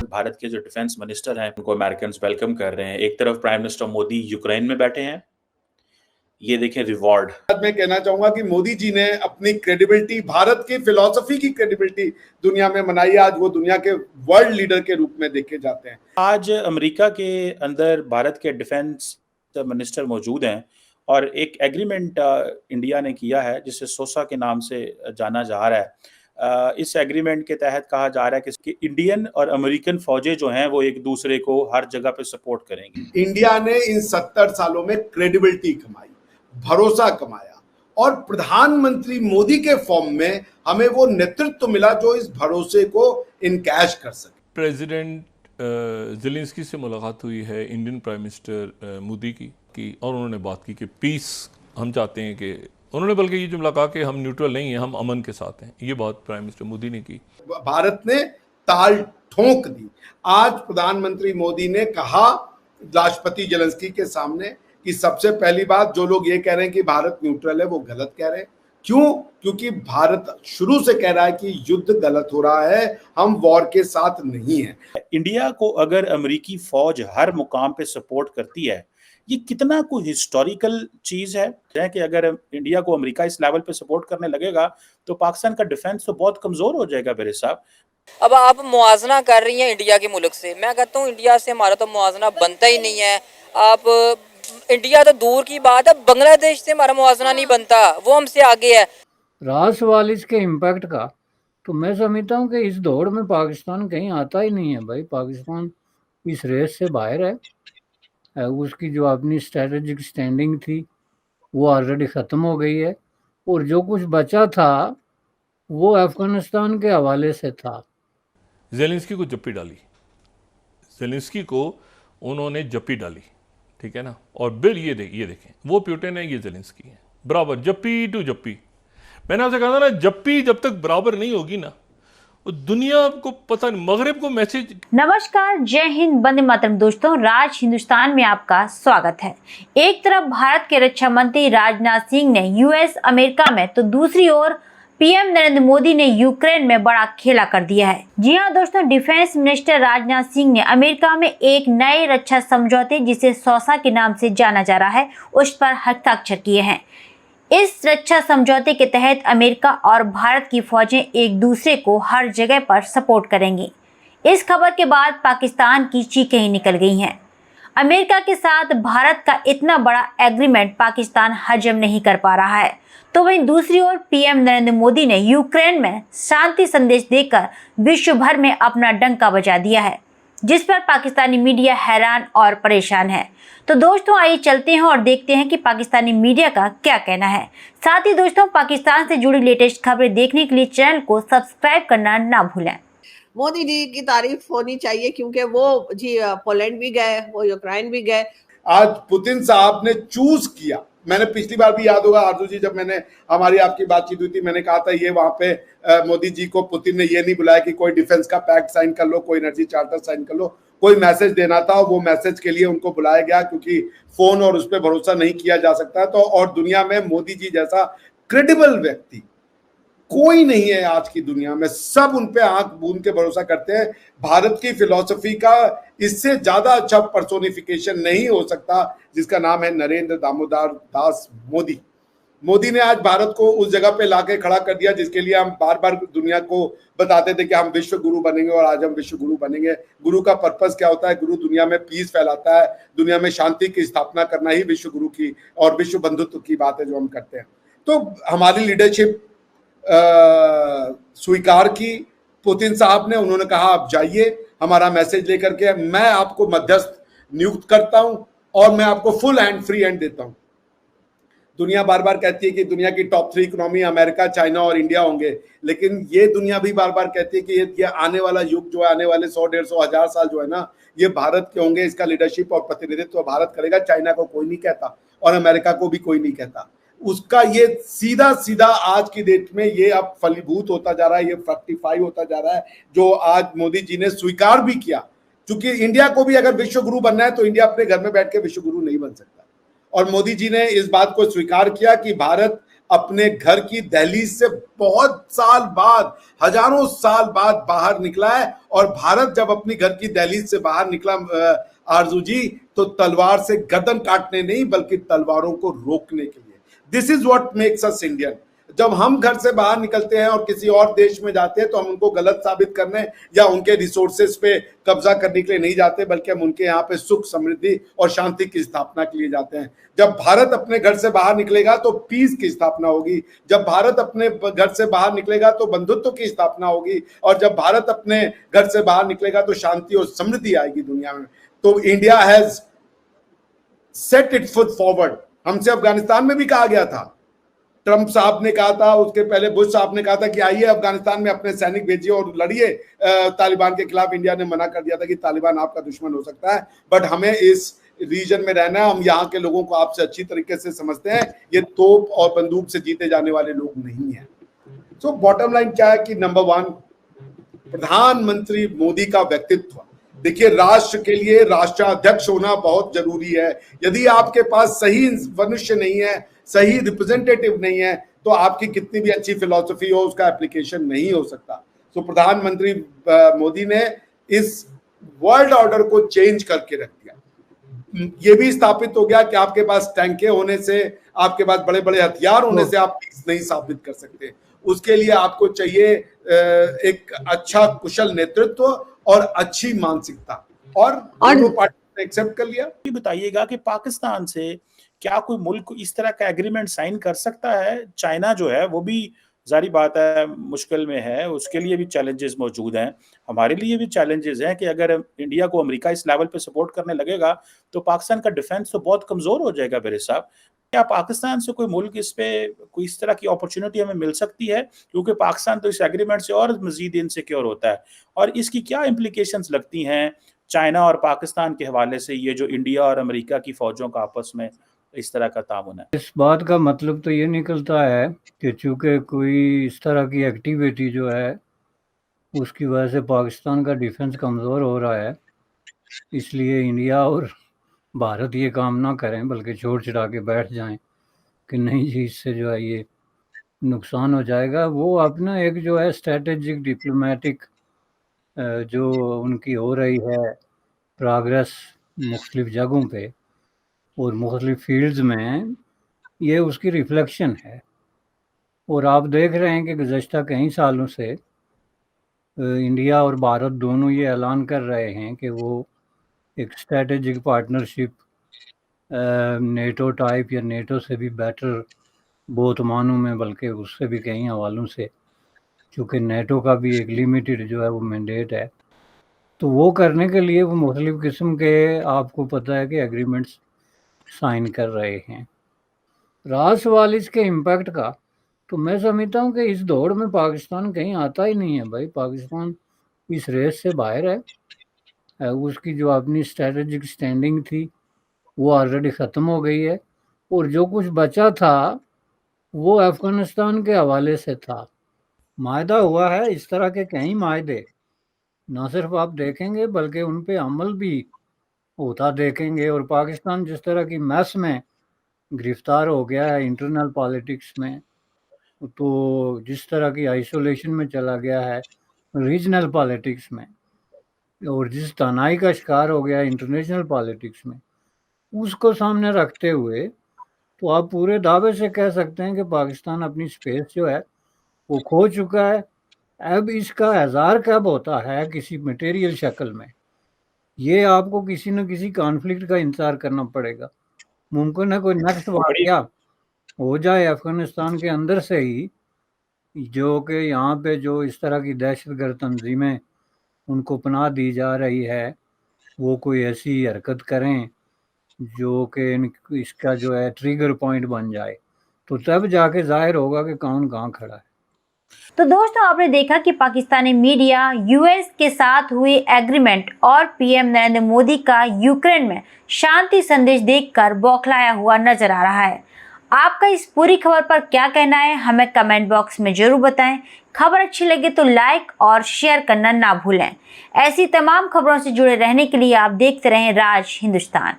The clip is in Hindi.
भारत के जो डिफेंस मिनिस्टर हैं उनको अमेरिकन वेलकम कर रहे हैं। एक तरफ प्राइम मिनिस्टर मोदी यूक्रेन में बैठे हैं, ये देखें रिवॉर्ड। मैं कहना चाहूंगा कि मोदी जी ने अपनी क्रेडिबिलिटी, भारत की फिलॉसफी की क्रेडिबिलिटी दुनिया में बनाई। आज वो दुनिया के वर्ल्ड लीडर के रूप में देखे जाते हैं। आज अमेरिका के अंदर भारत के डिफेंस मिनिस्टर मौजूद हैं और एक एग्रीमेंट इंडिया ने किया है जिसे सोसा के नाम से जाना जा रहा है। इस एग्रीमेंट के तहत कहा जा रहा है कि इंडियन और अमेरिकन फौजें जो हैं वो एक दूसरे को हर जगह पे सपोर्ट करेंगी। इंडिया ने इन 70 सालों में क्रेडिबिलिटी कमाई, भरोसा कमाया और प्रधानमंत्री मोदी के फॉर्म में हमें वो नेतृत्व मिला जो इस भरोसे को इनकैश कर सके। प्रेसिडेंट ज़ेलेंस्की से मुलाकात हुई है इंडियन प्राइम मिनिस्टर मोदी की और उन्होंने बात की कि पीस हम चाहते हैं कि उन्होंने बल्कि ये जुमला कहा कि हम न्यूट्रल नहीं हैं, हम अमन के साथ हैं। ये बात प्राइम मिनिस्टर मोदी ने की। भारत ने ताल ठोंक दी। आज प्रधानमंत्री मोदी ने कहा राष्ट्रपति ज़ेलेंस्की के सामने कि सबसे पहली बात, जो लोग ये कह रहे हैं कि भारत न्यूट्रल है वो गलत कह रहे हैं। क्यों? क्योंकि भारत शुरू से कह रहा है कि युद्ध गलत हो रहा है, हम वॉर के साथ नहीं है। इंडिया को अगर अमेरिकी फौज हर मुकाम पे सपोर्ट करती है, ये कितना कोई हिस्टोरिकल चीज है कि अगर इंडिया को अमेरिका इस लेवल पे सपोर्ट करने लगेगा तो पाकिस्तान का डिफेंस तो बहुत कमजोर हो जाएगा मेरे साहब। अब आप मुआवजा कर रही हैं इंडिया के मुल्क से, मैं कहता हूँ इंडिया से हमारा तो मुआवजा बनता ही नहीं है। आप इंडिया तो दूर की बात है, बांग्लादेश से हमारा मुआवजा नहीं बनता, वो हमसे आगे है। रास सवाल इसके इम्पैक्ट का तो मैं समझता हूँ कि इस दौड़ में पाकिस्तान कहीं आता ही नहीं है भाई। पाकिस्तान इस रेस से बाहर है। उसकी जो अपनी स्ट्रेटेजिक स्टैंडिंग थी वो ऑलरेडी ख़त्म हो गई है और जो कुछ बचा था वो अफगानिस्तान के हवाले से था। ज़ेलेंस्की को जप्पी डाली, ज़ेलेंस्की को उन्होंने जप्पी डाली, ठीक है ना। और बिल ये देखें, वो प्यूटिन है, ये ज़ेलेंस्की है, बराबर जप्पी टू जप्पी। मैंने आपसे कहा था ना, जप्पी जब तक बराबर नहीं होगी ना, दुनिया को पता नहीं, मगरिब को मैसेज। नमस्कार, जय हिंद, वंदे मातरम। दोस्तों, राज हिंदुस्तान में आपका स्वागत है। एक तरफ भारत के रक्षा मंत्री राजनाथ सिंह ने यूएस अमेरिका में तो दूसरी ओर पीएम नरेंद्र मोदी ने यूक्रेन में बड़ा खेला कर दिया है। जी हां दोस्तों, डिफेंस मिनिस्टर राजनाथ सिंह ने अमेरिका में एक नए रक्षा समझौते जिसे सोसा के नाम से जाना जा रहा है उस पर हस्ताक्षर किए हैं। इस रक्षा समझौते के तहत अमेरिका और भारत की फौजें एक दूसरे को हर जगह पर सपोर्ट करेंगी। इस खबर के बाद पाकिस्तान की चीखें ही निकल गई हैं। अमेरिका के साथ भारत का इतना बड़ा एग्रीमेंट पाकिस्तान हजम नहीं कर पा रहा है, तो वहीं दूसरी ओर पीएम नरेंद्र मोदी ने यूक्रेन में शांति संदेश देकर विश्व भर में अपना डंका बजा दिया है, जिस पर पाकिस्तानी मीडिया हैरान और परेशान है। तो दोस्तों, आइए चलते हैं और देखते हैं कि पाकिस्तानी मीडिया का क्या कहना है। साथ ही दोस्तों, पाकिस्तान से जुड़ी लेटेस्ट खबरें देखने के लिए चैनल को सब्सक्राइब करना ना भूलें। मोदी जी की तारीफ होनी चाहिए क्योंकि वो जी पोलैंड भी गए, वो यूक्रेन भी गए। आज पुतिन साहब ने चूज किया। मैंने पिछली बार भी, याद होगा आरजू जी, जब मैंने हमारी आपकी बातचीत हुई थी, मैंने कहा था ये वहां पे मोदी जी को पुतिन ने ये नहीं बुलाया कि कोई डिफेंस का पैक्ट साइन कर लो, कोई एनर्जी चार्टर साइन कर लो, कोई मैसेज देना था। वो मैसेज के लिए उनको बुलाया गया क्योंकि फोन और उस पर भरोसा नहीं किया जा सकता। तो और दुनिया में मोदी जी जैसा क्रेडिबल व्यक्ति कोई नहीं है आज की दुनिया में। सब उन पे आंख बूंद के भरोसा करते हैं। भारत की फिलॉसफी का इससे ज्यादा अच्छा पर्सोनिफिकेशन नहीं हो सकता, जिसका नाम है नरेंद्र दामोदर दास मोदी। मोदी ने आज भारत को उस जगह पे लाके खड़ा कर दिया जिसके लिए हम बार बार दुनिया को बताते थे कि हम विश्व गुरु बनेंगे, और आज हम विश्व गुरु बनेंगे। गुरु का पर्पस क्या होता है? गुरु दुनिया में पीस फैलाता है, दुनिया में शांति की स्थापना करना ही विश्व गुरु की और विश्व बंधुत्व की बात है जो हम करते हैं। तो हमारी लीडरशिप स्वीकार की पुतिन साहब ने। उन्होंने कहा आप जाइए हमारा मैसेज लेकर के, मैं आपको मध्यस्थ नियुक्त करता हूं और मैं आपको फुल हैंड, फ्री हैंड देता हूं। दुनिया बार बार कहती है कि दुनिया की टॉप 3 इकोनॉमी अमेरिका, चाइना और इंडिया होंगे, लेकिन ये दुनिया भी बार बार कहती है कि ये आने वाला युग जो है, आने वाले 100, 150, 1000 साल जो है ना, ये भारत के होंगे। इसका लीडरशिप और प्रतिनिधित्व भारत करेगा। चाइना को कोई नहीं कहता और अमेरिका को भी कोई नहीं कहता। उसका ये सीधा सीधा आज की डेट में ये अब फलीभूत होता जा रहा है, ये फ्रक्टिफाई होता जा रहा है, जो आज मोदी जी ने स्वीकार भी किया। क्योंकि इंडिया को भी अगर विश्व गुरु बनना है तो इंडिया अपने घर में बैठ के विश्व गुरु नहीं बन सकता। और मोदी जी ने इस बात को स्वीकार किया कि भारत अपने घर की दहलीज से बहुत साल बाद, हजारों साल बाद बाहर निकला है। और भारत जब अपनी घर की दहलीज से बाहर निकला आरजू जी, तो तलवार से गर्दन काटने नहीं बल्कि तलवारों को रोकने के लिए। This is what makes us Indian. जब हम घर से बाहर निकलते हैं और किसी और देश में जाते हैं तो हम उनको गलत साबित करने या उनके रिसोर्सेज पे कब्जा करने के लिए नहीं जाते, बल्कि हम उनके यहाँ पे सुख, समृद्धि और शांति की स्थापना के लिए जाते हैं। जब भारत अपने घर से बाहर निकलेगा तो पीस की स्थापना होगी, जब भारत अपने घर से बाहर निकलेगा तो बंधुत्व की स्थापना होगी, और जब भारत अपने घर से बाहर निकलेगा तो शांति और समृद्धि आएगी दुनिया में। तो India has set it foot forward. हमसे अफगानिस्तान में भी कहा गया था, ट्रंप साहब ने कहा था, उसके पहले बुश साहब ने कहा था कि आइए अफगानिस्तान में अपने सैनिक भेजिए और लड़िए तालिबान के खिलाफ। इंडिया ने मना कर दिया था कि तालिबान आपका दुश्मन हो सकता है, बट हमें इस रीजन में रहना है, हम यहाँ के लोगों को आपसे अच्छी तरीके से समझते हैं, ये तोप और बंदूक से जीते जाने वाले लोग नहीं है। सो बॉटम लाइन क्या है कि नंबर 1, प्रधानमंत्री मोदी का व्यक्तित्व। देखिए, राष्ट्र के लिए राष्ट्राध्यक्ष होना बहुत जरूरी है। यदि आपके पास सही मनुष्य नहीं है, सही रिप्रेजेंटेटिव नहीं है, तो आपकी कितनी भी अच्छी फिलॉसफी हो उसका एप्लीकेशन नहीं हो सकता। तो प्रधानमंत्री मोदी ने इस वर्ल्ड ऑर्डर को चेंज करके रख दिया। ये भी स्थापित हो गया कि आपके पास टैंके होने से, आपके पास बड़े बड़े हथियार होने से आप नहीं साबित कर सकते। उसके लिए आपको चाहिए एक अच्छा कुशल नेतृत्व और अच्छी मानसिकता, और दोनों पार्टी ने एक्सेप्ट कर लिया। ये बताइएगा कि पाकिस्तान से क्या कोई मुल्क इस तरह का एग्रीमेंट साइन कर सकता है? चाइना जो है वो भी जारी बात है मुश्किल में है, उसके लिए भी चैलेंजेस मौजूद हैं, हमारे लिए भी चैलेंजेस हैं कि अगर इंडिया को अमेरिका इस लेवल पे सपोर्ट करने लगेगा तो पाकिस्तान का डिफेंस तो बहुत कमजोर हो जाएगा मेरे साहब। क्या पाकिस्तान से कोई मुल्क इस पे कोई इस तरह की अपॉर्चुनिटी हमें मिल सकती है? क्योंकि पाकिस्तान तो इस एग्रीमेंट से और मजीद इनसिक्योर होता है, और इसकी क्या इम्प्लीकेशंस लगती हैं चाइना और पाकिस्तान के हवाले से, ये जो इंडिया और अमेरिका की फौजों का आपस में इस तरह का तामुन है? इस बात का मतलब तो ये निकलता है कि चूंकि कोई इस तरह की एक्टिविटी जो है उसकी वजह से पाकिस्तान का डिफेंस कमज़ोर हो रहा है, इसलिए इंडिया और भारत ये काम ना करें बल्कि छोड़ छुड़ा के बैठ जाएं कि नहीं जी इससे जो है ये नुकसान हो जाएगा। वो अपना एक जो है स्ट्रेटेजिक डिप्लोमेटिक जो उनकी हो रही है प्रोग्रेस मुख्तलिफ जगहों पे और मुख्तलिफ फील्ड्स में, ये उसकी रिफ्लेक्शन है। और आप देख रहे हैं कि गुज़श्ता कई सालों से इंडिया और भारत दोनों ये ऐलान कर रहे हैं कि वो एक स्ट्रेटेजिक पार्टनरशिप नेटो टाइप या नेटो से भी बेटर बहुत मानों में, बल्कि उससे भी कई हवालों से, चूँकि नेटो का भी एक लिमिटेड जो है वो मैंडेट है, तो वो करने के लिए वो मुख्तलिफ़ किस्म के, आपको पता है कि एग्रीमेंट्स साइन कर रहे हैं। रहा सवाल इसके इम्पैक्ट का, तो मैं समझता हूँ कि इस दौड़ में पाकिस्तान कहीं आता ही नहीं है भाई। पाकिस्तान इस रेस से बाहर है। उसकी जो अपनी स्ट्रेटेजिक स्टैंडिंग थी वो ऑलरेडी ख़त्म हो गई है, और जो कुछ बचा था वो अफ़गानिस्तान के हवाले से था। मायदा हुआ है, इस तरह के कई मायदे ना सिर्फ आप देखेंगे बल्कि उन पे अमल भी होता देखेंगे। और पाकिस्तान जिस तरह की मैस में गिरफ्तार हो गया है इंटरनल पॉलिटिक्स में, तो जिस तरह की आइसोलेशन में चला गया है रीजनल पॉलिटिक्स में, और जिस तनाई का शिकार हो गया है इंटरनेशनल पॉलिटिक्स में, उसको सामने रखते हुए तो आप पूरे दावे से कह सकते हैं कि पाकिस्तान अपनी स्पेस जो है वो खो चुका है। अब इसका इज़हार कब होता है किसी मटेरियल शक्ल में, ये आपको किसी न किसी कॉन्फ्लिक्ट का इंतज़ार करना पड़ेगा। मुमकिन है कोई नेक्स्ट वाक़या हो जाए अफ़गानिस्तान के अंदर से ही, जो कि यहाँ पे जो इस तरह की दहशतगर्द तंजीमें उनको पनाह दी जा रही है, वो कोई ऐसी हरकत करें जो कि इसका जो है ट्रिगर पॉइंट बन जाए, तो तब जाके जाहिर होगा कि कौन कहाँ खड़ा है। तो दोस्तों, आपने देखा कि पाकिस्तानी मीडिया यूएस के साथ हुए एग्रीमेंट और पीएम नरेंद्र मोदी का यूक्रेन में शांति संदेश देखकर बौखलाया हुआ नजर आ रहा है। आपका इस पूरी खबर पर क्या कहना है, हमें कमेंट बॉक्स में जरूर बताएं। खबर अच्छी लगे तो लाइक और शेयर करना ना भूलें। ऐसी तमाम खबरों से जुड़े रहने के लिए आप देखते रहें राज हिंदुस्तान।